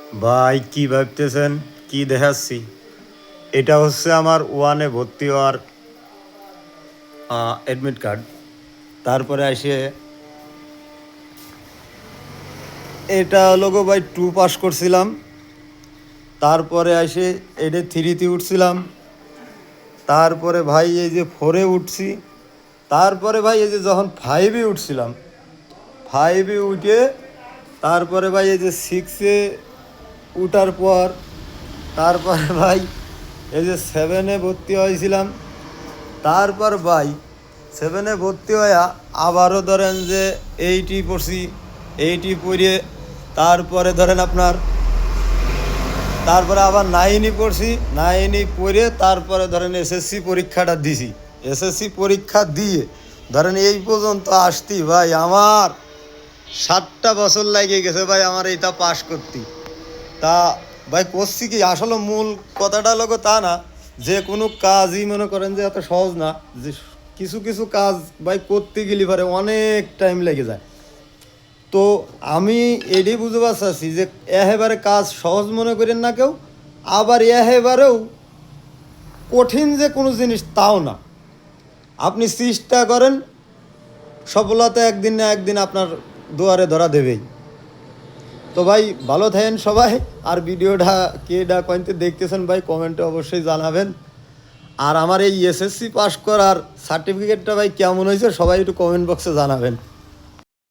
ভাই কি ভাবতেছেন? কি দেখাচ্ছি? এটা হচ্ছে আমার ওয়ানে ভর্তি হওয়ার অ্যাডমিট কার্ড। তারপরে এসে এটা হলো গো ভাই 2 পাস করছিলাম। তারপরে এসে এটা 3-তে উঠছিলাম। তারপরে ভাই এই যে 4-এ উঠছি। তারপরে ভাই এই যে যখন 5-এ উঠছিলাম, 5-এ উঠে তারপরে ভাই এই যে 6-এ উঠার পর তারপরে ভাই এই যে 7-এ ভর্তি হয়েছিলাম। তারপর ভাই 7-এ ভর্তি হয়ে আবারও ধরেন যে 8-ই পড়ছি। 8-ই পড়ে তারপরে ধরেন আপনার তারপরে আবার 9-ই পড়ছি। 9-ই পড়ে তারপরে ধরেন এসএসসি পরীক্ষাটা দিছি। এসএসসি পরীক্ষা দিয়ে ধরেন এই পর্যন্ত আসতি ভাই আমার 7টা বছর লাগে গেছে ভাই আমার এইটা পাশ করতে। তা ভাই করছি কি আসলে মূল কথাটা হলো তা না যে কোনো কাজই মনে করেন যে এত সহজ না। যে কিছু কিছু কাজ ভাই করতে গেলে পারে অনেক টাইম লেগে যায়। তো আমি এটাই বুঝতে পারছি যে একেবারে কাজ সহজ মনে করেন না কেউ, আবার একেবারেও কঠিন যে কোনো জিনিস তাও না। আপনি চেষ্টা করেন, সফলতা একদিন না একদিন আপনার দুয়ারে ধরা দেবেই। তো ভাই ভালো থাকেন সবাই। আর ভিডিওটা কেডা কয়েনতে দেখতেছেন ভাই কমেন্টে অবশ্যই জানাবেন। আর আমার এই এসএসসি পাস করার সার্টিফিকেটটা ভাই কেমন হয়েছে সবাই একটু কমেন্ট বক্সে জানাবেন।